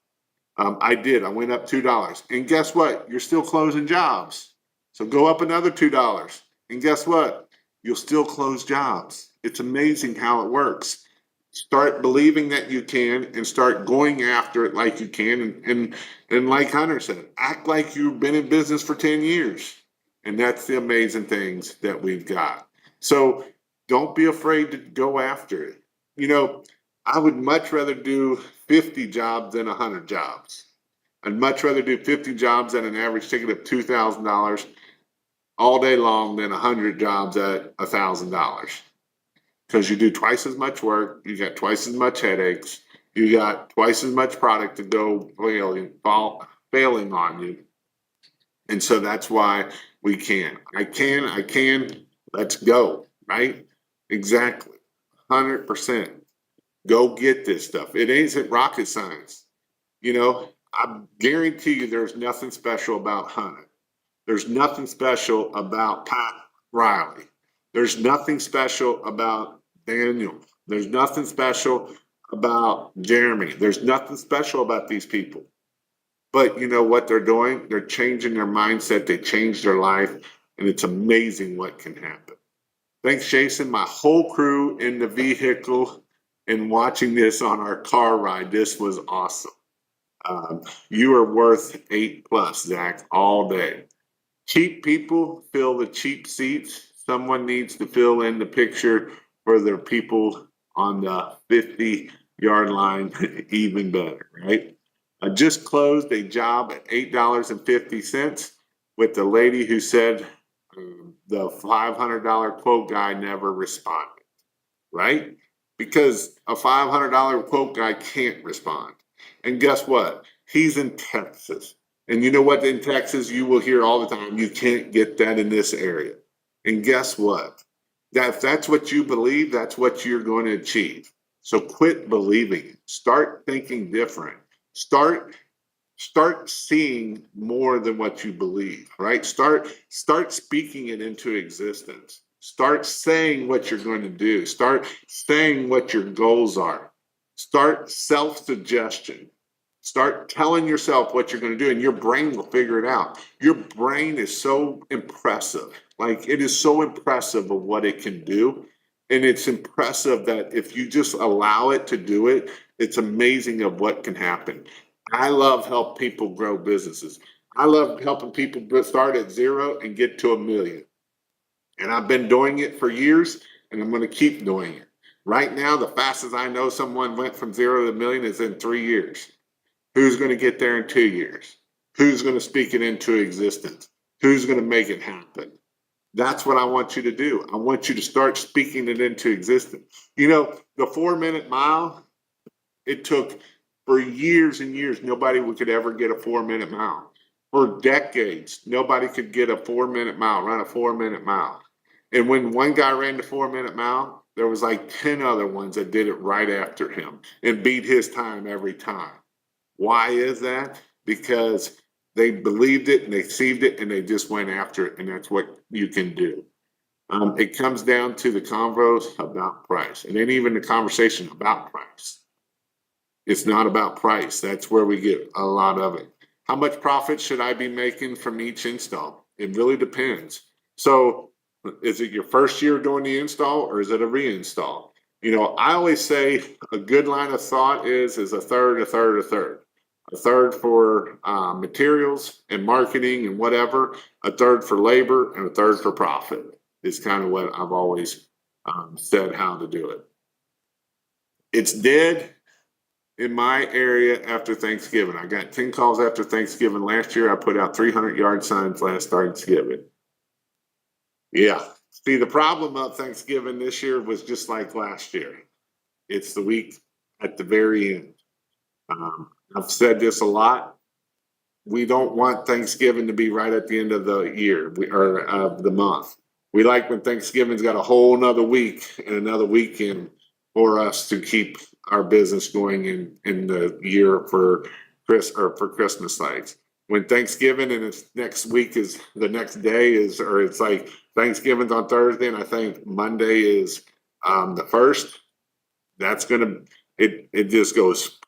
I went up $2. And guess what? You're still closing jobs. So go up another $2. And guess what? You'll still close jobs. It's amazing how it works. Start believing that you can and start going after it like you can. And like Hunter said, act like you've been in business for 10 years. And that's the amazing things that we've got. So don't be afraid to go after it. I would much rather do 50 jobs than 100 jobs. I'd much rather do 50 jobs at an average ticket of $2,000 all day long than 100 jobs at $1,000. Because you do twice as much work, you got twice as much headaches, you got twice as much product to go failing on you. And so that's why we can. I can, let's go, right? Exactly. 100%. Go get this stuff. It ain't rocket science. I guarantee you there's nothing special about hunting. There's nothing special about Pat Riley. There's nothing special about Daniel. There's nothing special about Jeremy. There's nothing special about these people. But you know what they're doing? They're changing their mindset. They changed their life. And it's amazing what can happen. Thanks, Jason. My whole crew in the vehicle and watching this on our car ride. This was awesome. You are worth 8+, Zach, all day. Cheap people fill the cheap seats. Someone needs to fill in the picture for their people on the 50-yard line, even better, right? I just closed a job at $8.50 with the lady who said the $500 quote guy never responded, right? Because a $500 quote guy can't respond. And guess what? He's in Texas. And you know what? In Texas, you will hear all the time, you can't get that in this area. And guess what? If that's what you believe, that's what you're going to achieve. So quit believing. Start thinking different. Start seeing more than what you believe, right? Start speaking it into existence. Start saying what you're going to do. Start saying what your goals are. Start self-suggestion. Start telling yourself what you're going to do, and your brain will figure it out. Your brain is so impressive. Like, it is so impressive of what it can do. And it's impressive that if you just allow it to do it, it's amazing of what can happen. I love help people grow businesses. I love helping people start at zero and get to 1 million. And I've been doing it for years, and I'm going to keep doing it. Right now, the fastest I know someone went from 0 to 1 million is in 3 years. Who's going to get there in 2 years? Who's going to speak it into existence? Who's going to make it happen? That's what I want you to do. I want you to start speaking it into existence. You know, the 4 minute mile, it took for years and years, nobody could ever get a 4 minute mile. For decades, nobody could get a 4 minute mile, run a 4 minute mile. And when one guy ran the 4 minute mile, there was like 10 other ones that did it right after him and beat his time every time. Why is that? Because they believed it and they received it and they just went after it. And that's what you can do. It comes down to the convos about price. It ain't even the conversation about price. It's not about price. That's where we get a lot of it. How much profit should I be making from each install? It really depends. So is it your first year doing the install or is it a reinstall? You know, I always say a good line of thought is a third, a third, a third. A third for materials and marketing and whatever, a third for labor, and a third for profit is kind of what I've always said how to do it. It's dead in my area after Thanksgiving. I got 10 calls after Thanksgiving last year. I put out 300 yard signs last Thanksgiving. Yeah. See, the problem of Thanksgiving this year was just like last year. It's the week at the very end. I've said this a lot. We don't want Thanksgiving to be right at the end of the year or of the month. We like when Thanksgiving's got a whole nother week and another weekend for us to keep our business going in the year for Christmas lights. When Thanksgiving and it's next week is the next day is, or it's like Thanksgiving's on Thursday and I think Monday is the first. That's gonna it just goes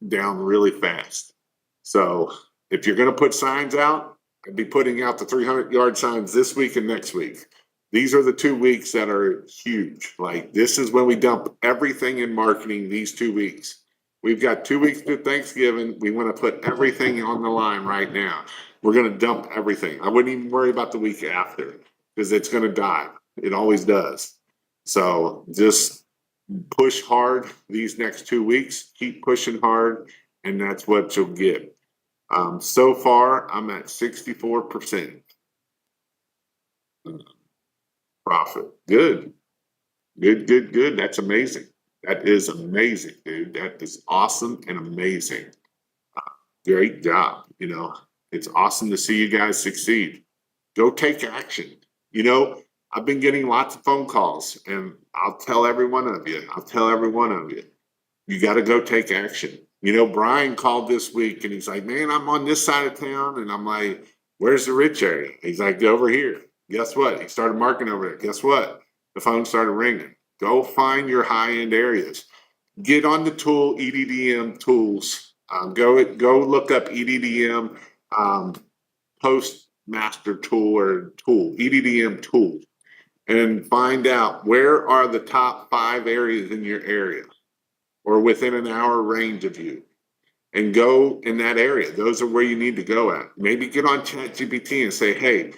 down really fast. So if you're gonna put signs out, I'd be putting out the 300 yard signs this week and next week. These are the 2 weeks that are huge. Like, this is when we dump everything in marketing these 2 weeks. We've got 2 weeks to Thanksgiving. We want to put everything on the line right now. We're going to dump everything. I wouldn't even worry about the week after because it's going to die. It always does. So just push hard these next 2 weeks. Keep pushing hard, and that's what you'll get. So far, I'm at 64%. Profit. Good. Good. That's amazing. That is amazing, dude. That is awesome and amazing. Great job. You know, it's awesome to see you guys succeed. Go take action. You know, I've been getting lots of phone calls, and I'll tell every one of you, you got to go take action. You know, Brian called this week and he's like, man, I'm on this side of town. And I'm like, where's the rich area? He's like, over here. Guess what? He started marketing over there. Guess what? The phone started ringing. Go find your high-end areas. Get on the tool, EDDM tools. Go look up EDDM Postmaster tool or tool, EDDM tool, and find out where are the top 5 areas in your area or within an hour range of you. And go in that area. Those are where you need to go at. Maybe get on ChatGPT and say, hey,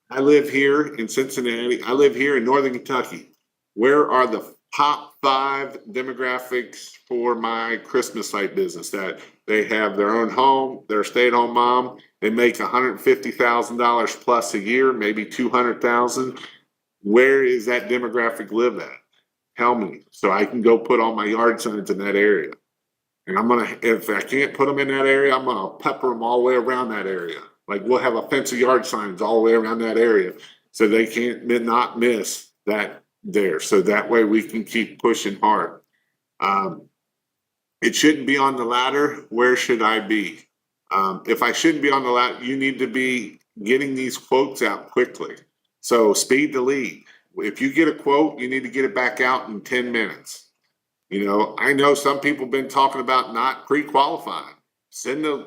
I live here in Cincinnati. I live here in Northern Kentucky. Where are the top 5 demographics for my Christmas light business that they have their own home, they're a stay-at-home mom, they make $150,000 plus a year, maybe $200,000. Where is that demographic live at? Tell me so I can go put all my yard signs in that area. And if I can't put them in that area, I'm gonna pepper them all the way around that area. Like, we'll have a fence of yard signs all the way around that area so they can't not miss that there. So that way we can keep pushing hard. It shouldn't be on the ladder. Where should I be? If I shouldn't be on the ladder, you need to be getting these quotes out quickly. So speed the lead. If you get a quote, you need to get it back out in 10 minutes. You know, I know some people have been talking about not pre-qualifying. Send them.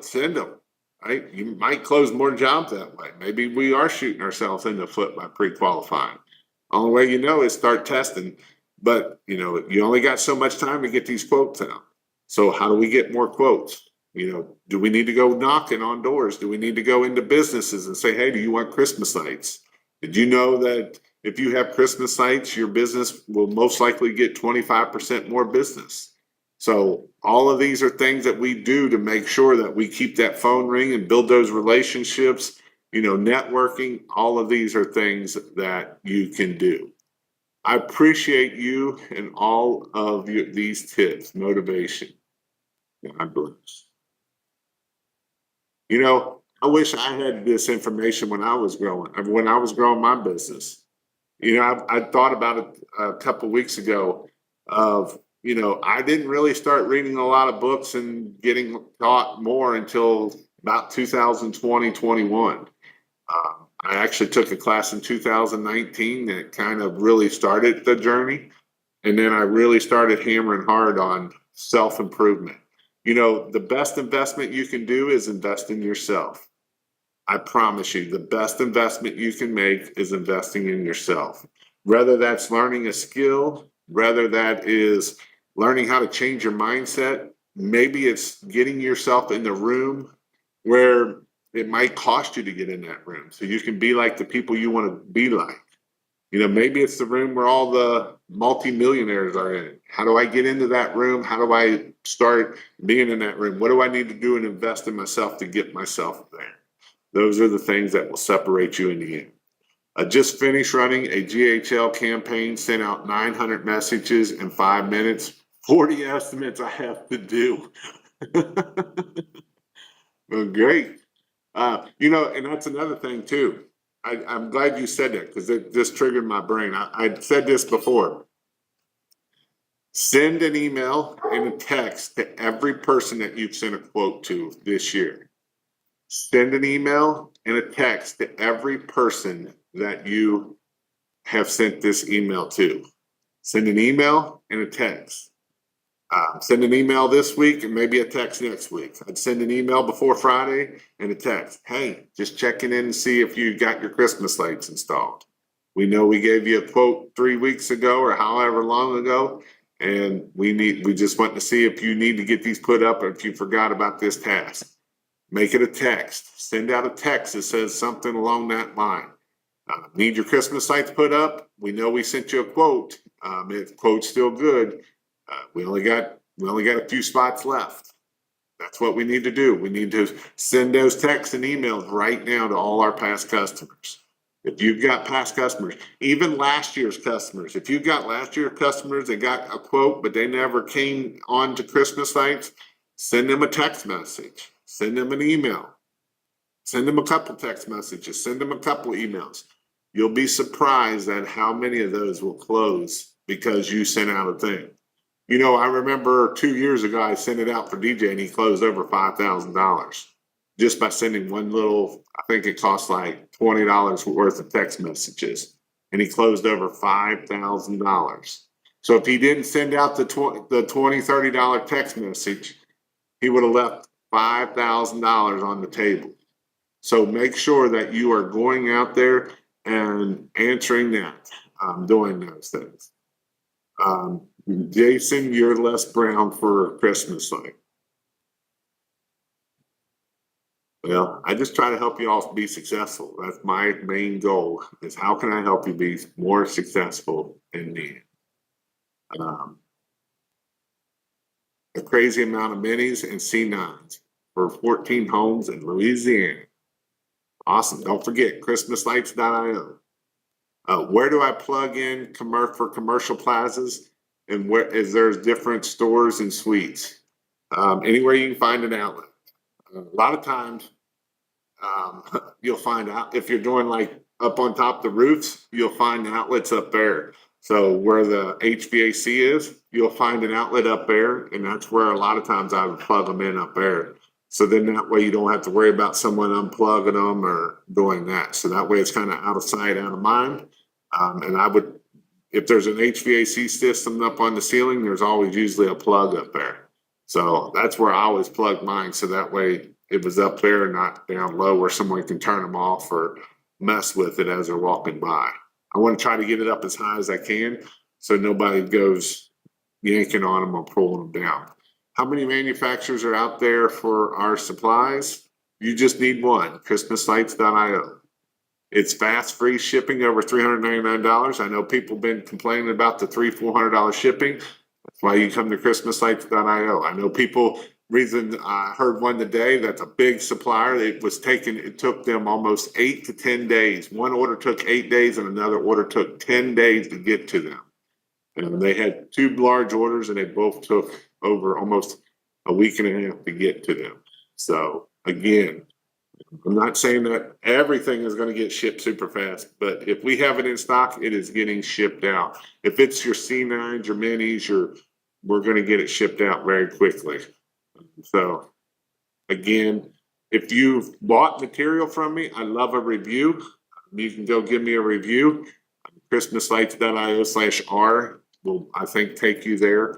right? You might close more jobs that way. Maybe we are shooting ourselves in the foot by pre-qualifying. Only way you know is start testing. But you only got so much time to get these quotes out. So how do we get more quotes? Do we need to go knocking on doors? Do we need to go into businesses and say, hey, do you want Christmas lights? Did you know that if you have Christmas lights, your business will most likely get 25% more business? So all of these are things that we do to make sure that we keep that phone ring and build those relationships, networking. All of these are things that you can do. I appreciate you and all of these tips, motivation. God bless. I wish I had this information when I was growing my business. I thought about it a couple weeks ago of, I didn't really start reading a lot of books and getting taught more until about 2020, 21. I actually took a class in 2019 that kind of really started the journey. And then I really started hammering hard on self-improvement. The best investment you can do is invest in yourself. I promise you, the best investment you can make is investing in yourself. Whether that's learning a skill, whether that is learning how to change your mindset, maybe it's getting yourself in the room where it might cost you to get in that room so you can be like the people you want to be like. Maybe it's the room where all the multimillionaires are in. How do I get into that room? How do I start being in that room? What do I need to do and invest in myself to get myself there? Those are the things that will separate you in the end. I just finished running a GHL campaign, sent out 900 messages in 5 minutes, 40 estimates I have to do. Well, great. And that's another thing too. I'm glad you said that because it just triggered my brain. I said this before. Send an email and a text to every person that you've sent a quote to this year. Send an email and a text to every person that you have sent this email to. Send an email and a text. Send an email this week and maybe a text next week. I'd send an email before Friday and a text. Hey, just checking in and see if you got your Christmas lights installed. We know we gave you a quote 3 weeks ago or however long ago, and we just want to see if you need to get these put up or if you forgot about this task. Make it a text. Send out a text that says something along that line. Need your Christmas lights put up? We know we sent you a quote. If the quote's still good, we only got a few spots left. That's what we need to do. We need to send those texts and emails right now to all our past customers. If you've got past customers, even last year's customers, if you've got last year's customers that got a quote but they never came on to Christmas lights, send them a text message. Send them an email. Send them a couple text messages. Send them a couple emails. You'll be surprised at how many of those will close because you sent out a thing. I remember 2 years ago, I sent it out for DJ and he closed over $5,000 just by sending one little, I think it cost like $20 worth of text messages. And he closed over $5,000. So if he didn't send out the $20, $30 text message, he would have left $5,000 on the table. So make sure that you are going out there and answering that, doing those things. Jason, you're Les Brown for Christmas light. Well, I just try to help you all be successful. That's my main goal is how can I help you be more successful in the a crazy amount of minis and C9s for 14 homes in Louisiana. Awesome. Don't forget christmaslights.io. Where do I plug in for commercial plazas? And where is there's different stores and suites? Anywhere you can find an outlet. A lot of times, you'll find out if you're doing like up on top of the roofs, you'll find outlets up there. So where the HVAC is, you'll find an outlet up there, and that's where a lot of times I would plug them in up there. So then that way you don't have to worry about someone unplugging them or doing that. So that way it's kind of out of sight, out of mind. And I would, if there's an HVAC system up on the ceiling, there's always usually a plug up there. So that's where I always plug mine. So that way it was up there, not down low where someone can turn them off or mess with it as they're walking by. I want to try to get it up as high as I can so nobody goes yanking on them or pulling them down. How many manufacturers are out there for our supplies? You just need one, christmaslights.io. It's fast, free shipping over $399. I know people have been complaining about the $400 shipping. That's why you come to christmaslights.io. I know people, reason I heard one today, that's a big supplier. It took them almost 8 to 10 days. One order took 8 days and another order took 10 days to get to them. And they had 2 large orders and they both took over almost a week and a half to get to them. So again, I'm not saying that everything is going to get shipped super fast, but if we have it in stock, it is getting shipped out. If it's your C9s, your minis, we're going to get it shipped out very quickly. So again, if you've bought material from me, I love a review. You can go give me a review. christmaslights.io/R will, I think, take you there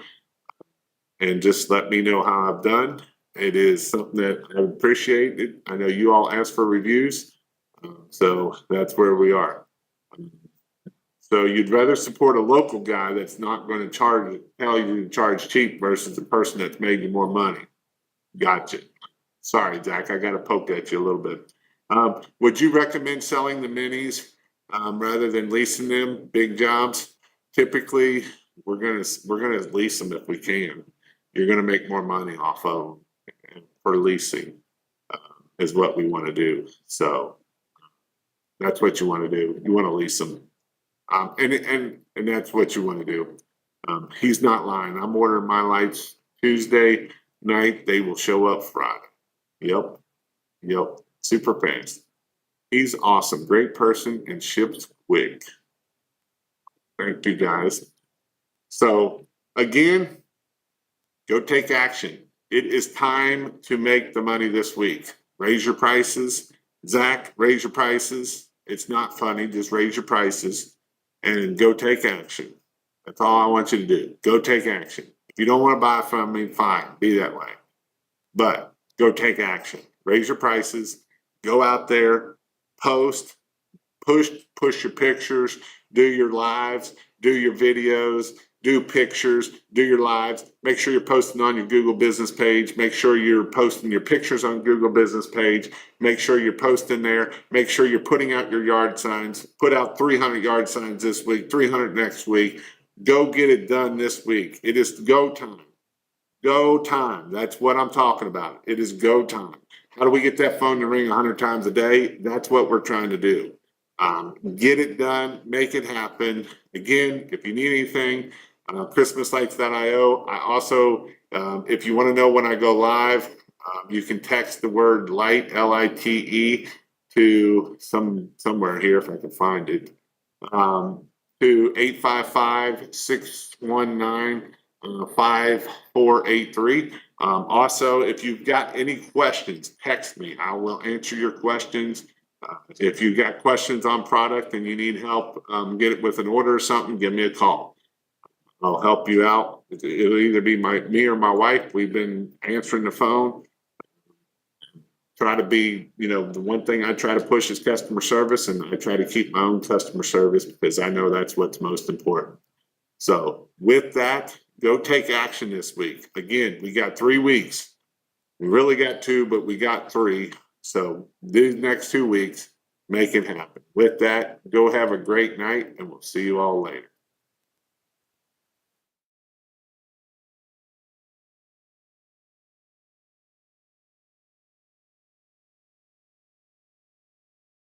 and just let me know how I've done. It is something that I appreciate. It. I know you all ask for reviews, so that's where we are. So you'd rather support a local guy that's not going to tell you to charge cheap versus the person that's made you more money. Gotcha. Sorry, Zach, I got to poke at you a little bit. Would you recommend selling the minis rather than leasing them? Big jobs. Typically, we're gonna lease them if we can. You're gonna make more money off of them for leasing is what we want to do. So that's what you want to do. You want to lease them, and that's what you want to do. He's not lying. I'm ordering my lights Tuesday night. They will show up Friday. Yep. Super fast. He's awesome. Great person and ships quick. Thank you, guys. So again, go take action. It is time to make the money this week. Raise your prices. Zach, raise your prices. It's not funny. Just raise your prices and go take action. That's all I want you to do. Go take action. If you don't want to buy from me, fine. Be that way. But go take action. Raise your prices. Go out there. Post. Push your pictures. Do your lives. Do your videos. Do pictures, do your lives. Make sure you're posting on your Google business page. Make sure you're posting your pictures on Google business page. Make sure you're posting there. Make sure you're putting out your yard signs. Put out 300 yard signs this week, 300 next week. Go get it done this week. It is go time. Go time. That's what I'm talking about. It is go time. How do we get that phone to ring 100 times a day? That's what we're trying to do. Get it done. Make it happen. Again, if you need anything, christmaslights.io. I also, if you want to know when I go live, you can text the word light, LITE, to somewhere here if I can find it, to 855-619-5483. Also, if you've got any questions, text me. I will answer your questions. If you've got questions on product and you need help, get it with an order or something, give me a call. I'll help you out. It'll either be me or my wife. We've been answering the phone. Try to be, the one thing I try to push is customer service, and I try to keep my own customer service because I know that's what's most important. So with that, go take action this week. Again, we got 3 weeks. We really got 2, but we got 3. So these next 2 weeks, make it happen. With that, go have a great night, and we'll see you all later.